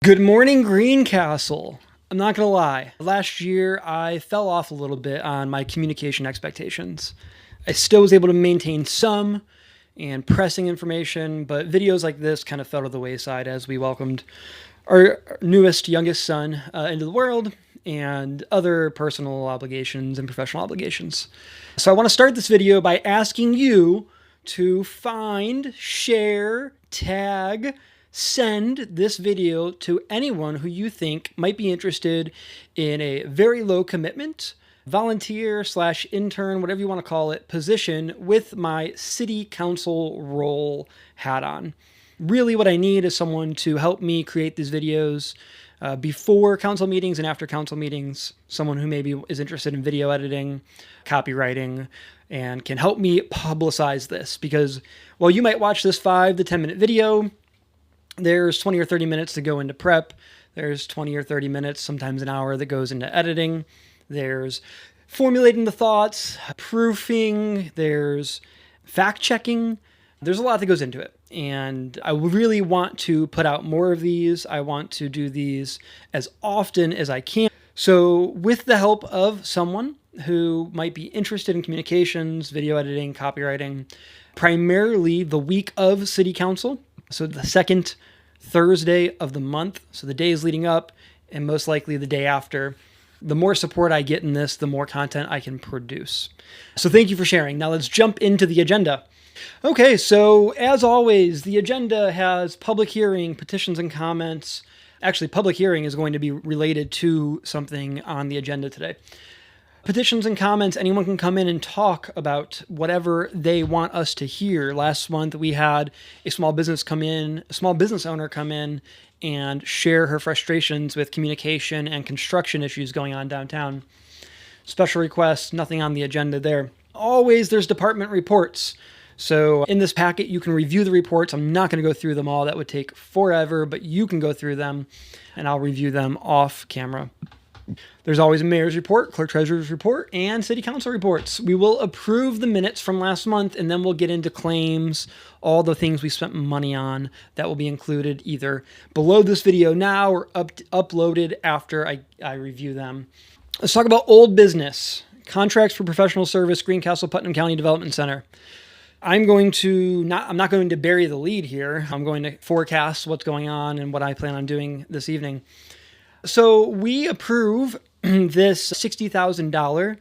Good morning, Greencastle. I'm not gonna lie. Last year, I fell off a little bit on my communication expectations. I still was able to maintain some and pressing information, but videos like this kind of fell to the wayside as we welcomed our newest, youngest son into the world and other personal obligations and professional obligations. So I want to start this video by asking you to find, share, tag, send this video to anyone who you think might be interested in a very low commitment, volunteer / intern, whatever you want to call it, position with my city council role hat on. Really what I need is someone to help me create these videos before council meetings and after council meetings, someone who maybe is interested in video editing, copywriting, and can help me publicize this. Because while you might watch this 5 to 10 minute video, there's 20 or 30 minutes to go into prep. There's 20 or 30 minutes, sometimes an hour, that goes into editing. There's formulating the thoughts, proofing, there's fact-checking. There's a lot that goes into it. And I really want to put out more of these. I want to do these as often as I can. So with the help of someone who might be interested in communications, video editing, copywriting, primarily the week of city council, so the second Thursday of the month, so the days leading up and most likely the day after, the more support I get in this, the more content I can produce. So thank you for sharing. Now let's jump into the agenda. Okay, so as always, the agenda has public hearing, petitions and comments. Actually, public hearing is going to be related to something on the agenda today. Petitions and comments, anyone can come in and talk about whatever they want us to hear. Last month, we had a small business owner come in and share her frustrations with communication and construction issues going on downtown. Special requests, nothing on the agenda there. Always there's department reports. So in this packet, you can review the reports. I'm not going to go through them all. That would take forever, but you can go through them and I'll review them off camera. There's always a mayor's report, clerk treasurer's report, and city council reports. We will approve the minutes from last month, and then we'll get into claims, all the things we spent money on that will be included either below this video now or uploaded after I review them. Let's talk about old business. Contracts for professional service, Greencastle Putnam County Development Center. I'm not going to bury the lead here. I'm going to forecast what's going on and what I plan on doing this evening. So we approve this $60,000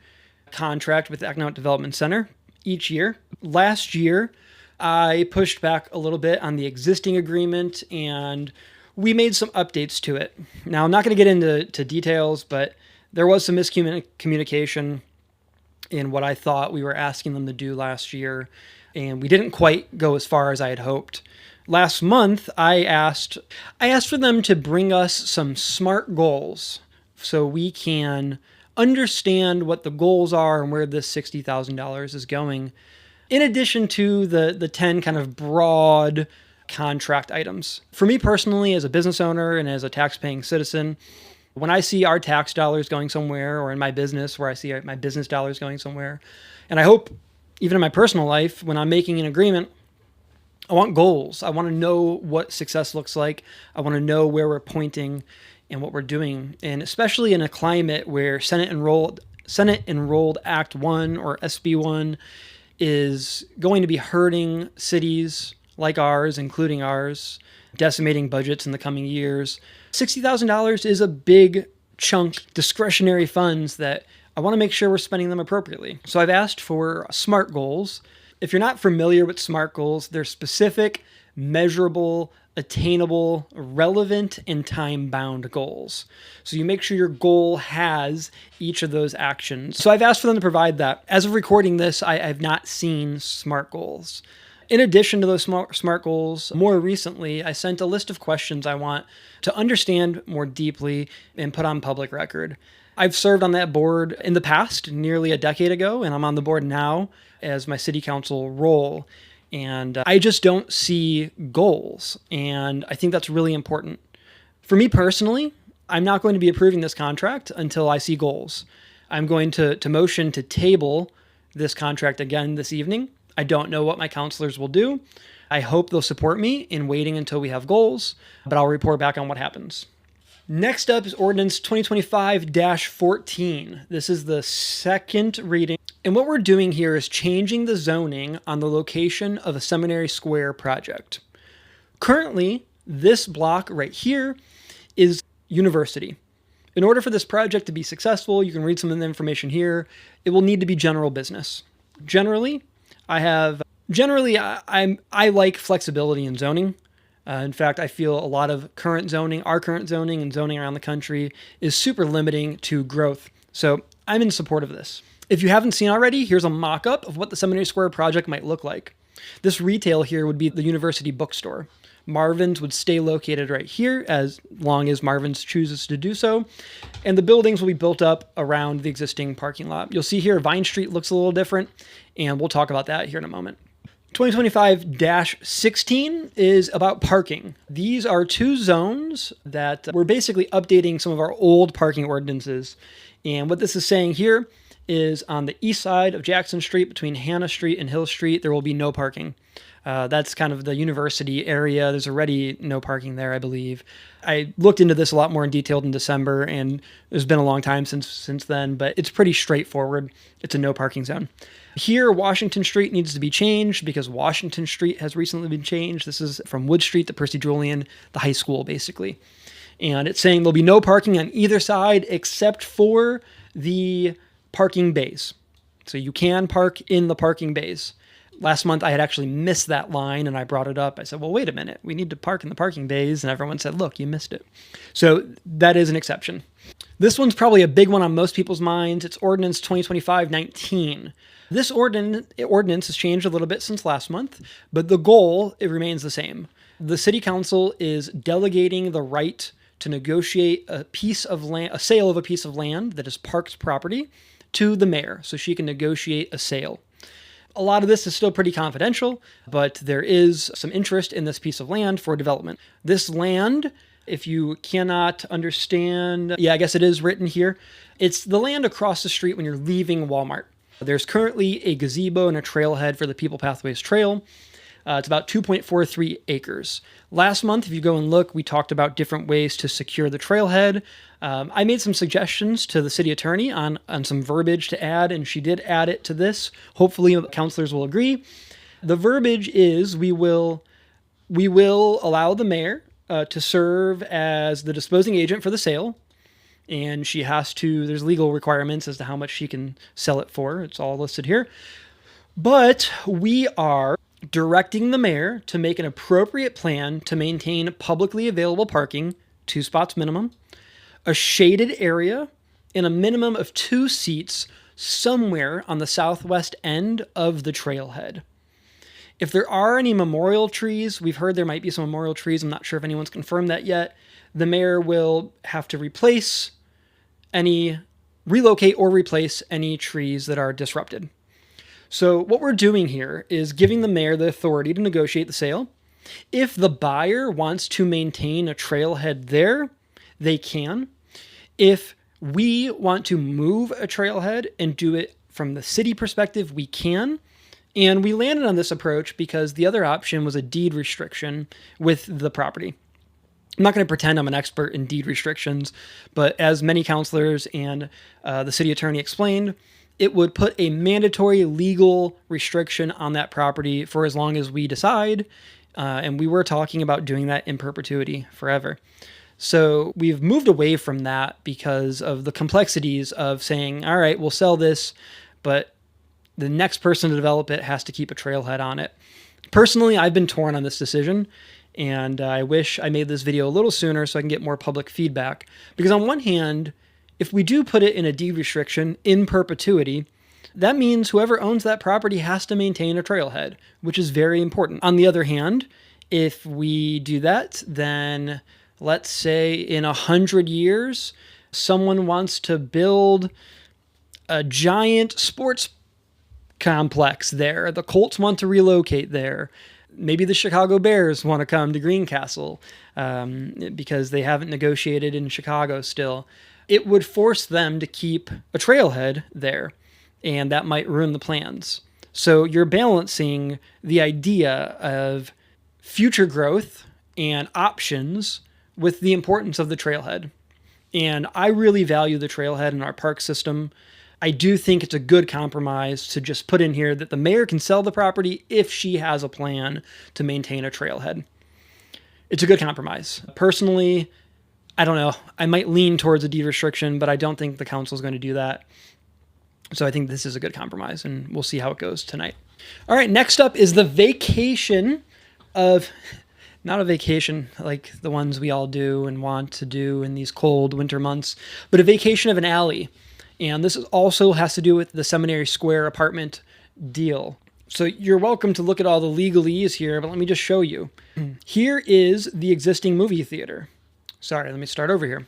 contract with the Economic Development Center each year. Last year, I pushed back a little bit on the existing agreement and we made some updates to it. Now, I'm not going to get into details, but there was some miscommunication in what I thought we were asking them to do last year, and we didn't quite go as far as I had hoped. Last month, I asked for them to bring us some SMART goals so we can understand what the goals are and where this $60,000 is going, in addition to the 10 kind of broad contract items. For me personally, as a business owner and as a tax-paying citizen, when I see our tax dollars going somewhere, or in my business where I see my business dollars going somewhere, and I hope even in my personal life, when I'm making an agreement, I want goals. I want to know what success looks like. I want to know where we're pointing and what we're doing. And especially in a climate where Senate Enrolled Act 1 or SB 1 is going to be hurting cities like ours, including ours, decimating budgets in the coming years. $60,000 is a big chunk discretionary funds that I want to make sure we're spending them appropriately. So I've asked for SMART goals. If you're not familiar with SMART goals, they're specific, measurable, attainable, relevant, and time-bound goals. So you make sure your goal has each of those actions. So I've asked for them to provide that. As of recording this, I've not seen SMART goals. In addition to those SMART goals, more recently, I sent a list of questions I want to understand more deeply and put on public record. I've served on that board in the past, nearly a decade ago, and I'm on the board now as my city council role. And I just don't see goals. And I think that's really important. For me personally, I'm not going to be approving this contract until I see goals. I'm going to motion to table this contract again this evening. I don't know what my counselors will do. I hope they'll support me in waiting until we have goals, but I'll report back on what happens. Next up is Ordinance 2025-14. This is the second reading. And what we're doing here is changing the zoning on the location of a Seminary Square project. Currently, this block right here is university. In order for this project to be successful, you can read some of the information here. It will need to be general business. Generally, I like flexibility in zoning. In fact, I feel a lot of our current zoning and zoning around the country is super limiting to growth. So I'm in support of this. If you haven't seen already, here's a mock-up of what the Seminary Square project might look like. This retail here would be the university bookstore. Marvin's would stay located right here as long as Marvin's chooses to do so. And the buildings will be built up around the existing parking lot. You'll see here Vine Street looks a little different, and we'll talk about that here in a moment. 2025-16 is about parking. These are two zones that we're basically updating some of our old parking ordinances. And what this is saying here is on the east side of Jackson Street between Hannah Street and Hill Street, there will be no parking. That's kind of the university area. There's already no parking there, I believe. I looked into this a lot more in detail in December, and it's been a long time since then, but it's pretty straightforward. It's a no parking zone. Here, Washington Street needs to be changed because Washington Street has recently been changed. This is from Wood Street to Percy Julian, the high school, basically. And it's saying there'll be no parking on either side except for the parking bays. So you can park in the parking bays. Last month, I had actually missed that line, and I brought it up. I said, well, wait a minute. We need to park in the parking bays. And everyone said, look, you missed it. So that is an exception. This one's probably a big one on most people's minds. It's Ordinance 2025-19. This ordinance has changed a little bit since last month, but the goal, it remains the same. The city council is delegating the right to negotiate a sale of a piece of land that is parked property to the mayor, so she can negotiate a sale. A lot of this is still pretty confidential, but there is some interest in this piece of land for development. This land, if you cannot understand, I guess it is written here. It's the land across the street when you're leaving Walmart. There's currently a gazebo and a trailhead for the People Pathways Trail. It's about 2.43 acres. Last month, if you go and look, we talked about different ways to secure the trailhead. I made some suggestions to the city attorney on some verbiage to add, and she did add it to this. Hopefully, counselors will agree. The verbiage is we will allow the mayor to serve as the disposing agent for the sale, and there's legal requirements as to how much she can sell it for. It's all listed here. But we are directing the mayor to make an appropriate plan to maintain publicly available parking, 2 spots minimum, a shaded area, and a minimum of 2 seats somewhere on the southwest end of the trailhead. If there are any memorial trees, we've heard there might be some memorial trees. I'm not sure if anyone's confirmed that yet. The mayor will have to relocate or replace any trees that are disrupted. So what we're doing here is giving the mayor the authority to negotiate the sale. If the buyer wants to maintain a trailhead there, they can. If we want to move a trailhead and do it from the city perspective, we can. And we landed on this approach because the other option was a deed restriction with the property. I'm not going to pretend I'm an expert in deed restrictions, but as many counselors and the city attorney explained, it would put a mandatory legal restriction on that property for as long as we decide. And we were talking about doing that in perpetuity forever. So we've moved away from that because of the complexities of saying, all right, we'll sell this, but the next person to develop it has to keep a trailhead on it. Personally, I've been torn on this decision, and I wish I made this video a little sooner so I can get more public feedback. Because on one hand, if we do put it in a deed restriction in perpetuity, that means whoever owns that property has to maintain a trailhead, which is very important. On the other hand, if we do that, then let's say in 100 years, someone wants to build a giant sports complex there. The Colts want to relocate there. Maybe the Chicago Bears want to come to Greencastle because they haven't negotiated in Chicago still. It would force them to keep a trailhead there, and that might ruin the plans. So you're balancing the idea of future growth and options with the importance of the trailhead. And I really value the trailhead in our park system. I do think it's a good compromise to just put in here that the mayor can sell the property if she has a plan to maintain a trailhead. It's a good compromise. Personally, I don't know. I might lean towards a deed restriction, but I don't think the council is going to do that. So I think this is a good compromise, and we'll see how it goes tonight. All right, next up is the vacation of, not a vacation like the ones we all do and want to do in these cold winter months, but a vacation of an alley. And this also has to do with the Seminary Square apartment deal. So you're welcome to look at all the legalese here, but let me just show you. Here is the existing movie theater. Sorry, let me start over here.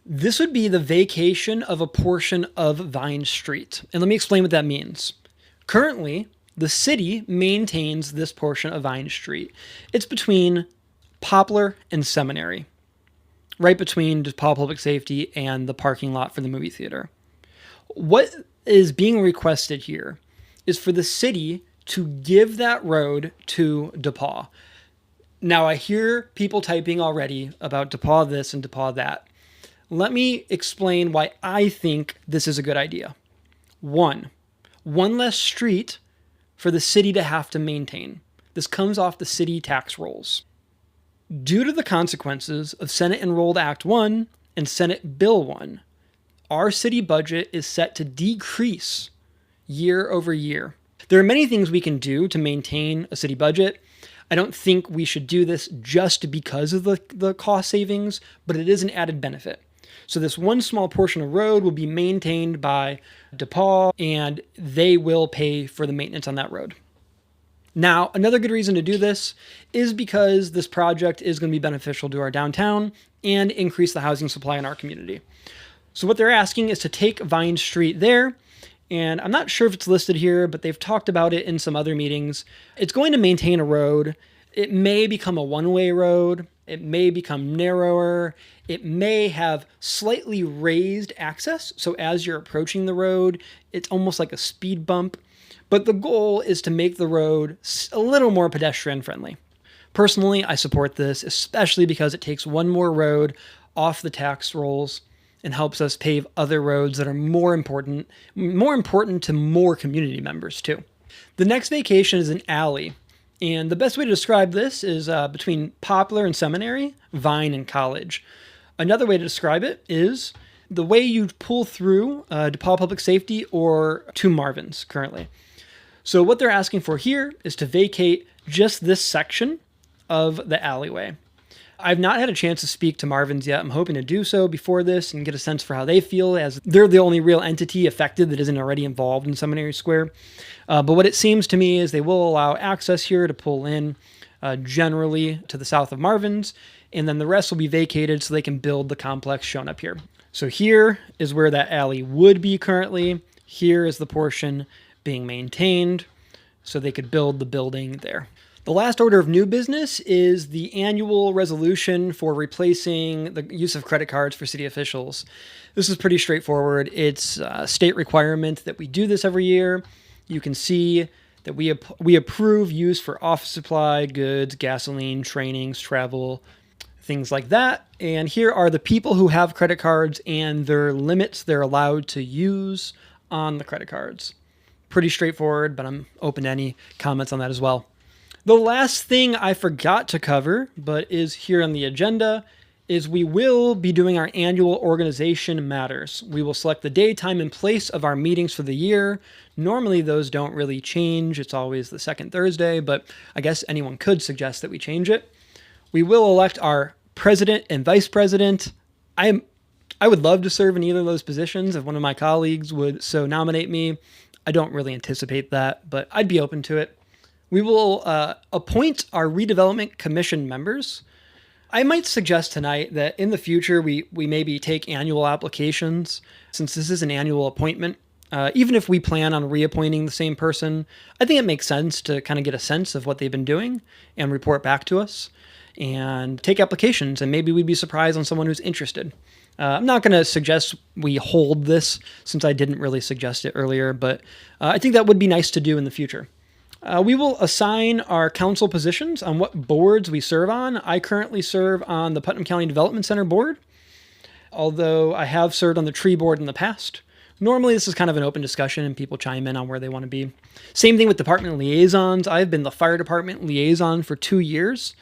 This would be the vacation of a portion of Vine Street. And let me explain what that means. Currently, the city maintains this portion of Vine Street. It's between Poplar and Seminary, right between DePaul Public Safety and the parking lot for the movie theater. What is being requested here is for the city to give that road to DePaul. Now, I hear people typing already about DePaul this and DePaul that. Let me explain why I think this is a good idea. One less street for the city to have to maintain. This comes off the city tax rolls. Due to the consequences of Senate Enrolled Act 1 and Senate Bill 1, our city budget is set to decrease year over year. There are many things we can do to maintain a city budget. I don't think we should do this just because of the cost savings, but it is an added benefit. So this one small portion of road will be maintained by DePaul, and they will pay for the maintenance on that road. Now, another good reason to do this is because this project is going to be beneficial to our downtown and increase the housing supply in our community. So what they're asking is to take Vine Street there, and I'm not sure if it's listed here, but they've talked about it in some other meetings. It's going to maintain a road. It may become a one-way road. It may become narrower. It may have slightly raised access. So as you're approaching the road, it's almost like a speed bump. But the goal is to make the road a little more pedestrian friendly. Personally, I support this, especially because it takes one more road off the tax rolls and helps us pave other roads that are more important to more community members too. The next vacation is an alley. And the best way to describe this is between Poplar and Seminary, Vine and College. Another way to describe it is the way you pull through DePaul Public Safety or to Marvin's currently. So what they're asking for here is to vacate just this section of the alleyway. I've not had a chance to speak to Marvin's yet. I'm hoping to do so before this and get a sense for how they feel, as they're the only real entity affected that isn't already involved in Seminary Square. But what it seems to me is they will allow access here to pull in generally to the south of Marvin's, and then the rest will be vacated so they can build the complex shown up here. So here is where that alley would be currently. Here is the portion being maintained so they could build the building there. The last order of new business is the annual resolution for replacing the use of credit cards for city officials. This is pretty straightforward. It's a state requirement that we do this every year. You can see that we approve use for office supply, goods, gasoline, trainings, travel, things like that. And here are the people who have credit cards and their limits they're allowed to use on the credit cards. Pretty straightforward, but I'm open to any comments on that as well. The last thing I forgot to cover, but is here on the agenda, is we will be doing our annual organization matters. We will select the day, time, and place of our meetings for the year. Normally, those don't really change. It's always the second Thursday, but I guess anyone could suggest that we change it. We will elect our president and vice president. I would love to serve in either of those positions if one of my colleagues would so nominate me. I don't really anticipate that, but I'd be open to it. We will appoint our redevelopment commission members. I might suggest tonight that in the future we maybe take annual applications, since this is an annual appointment. Even if we plan on reappointing the same person, I think it makes sense to kind of get a sense of what they've been doing and report back to us. and take applications, and maybe we'd be surprised on someone who's interested. I'm not going to suggest we hold this since I didn't really suggest it earlier, but I think that would be nice to do in the future. We will assign our council positions on what boards we serve on. I currently serve on the Putnam County Development Center board, although I have served on the tree board in the past. Normally, this is kind of an open discussion and people chime in on where they want to be. Same thing with department liaisons. I've been the fire department liaison for 2 years.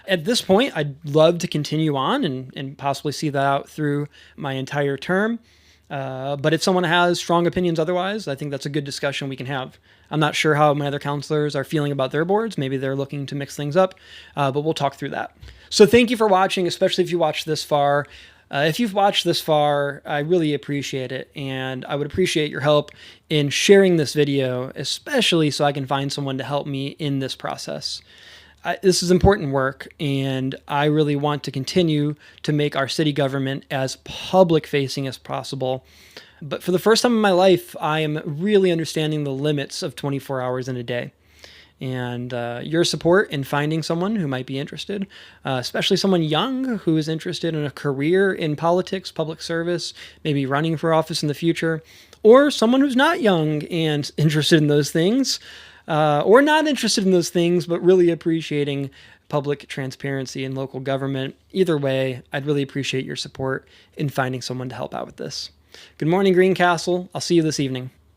At this point, I'd love to continue on and possibly see that out through my entire term. But if someone has strong opinions otherwise, I think that's a good discussion we can have. I'm not sure how my other counselors are feeling about their boards. Maybe they're looking to mix things up, but we'll talk through that. So thank you for watching, especially if you watched this far. If you've watched this far, I really appreciate it, and I would appreciate your help in sharing this video, especially so I can find someone to help me in this process. This is important work, and I really want to continue to make our city government as public-facing as possible. But for the first time in my life, I am really understanding the limits of 24 hours in a day. And your support in finding someone who might be interested, especially someone young who is interested in a career in politics, public service, maybe running for office in the future, or someone who's not young and interested in those things, or not interested in those things, but really appreciating public transparency in local government. Either way, I'd really appreciate your support in finding someone to help out with this. Good morning, Greencastle. I'll see you this evening.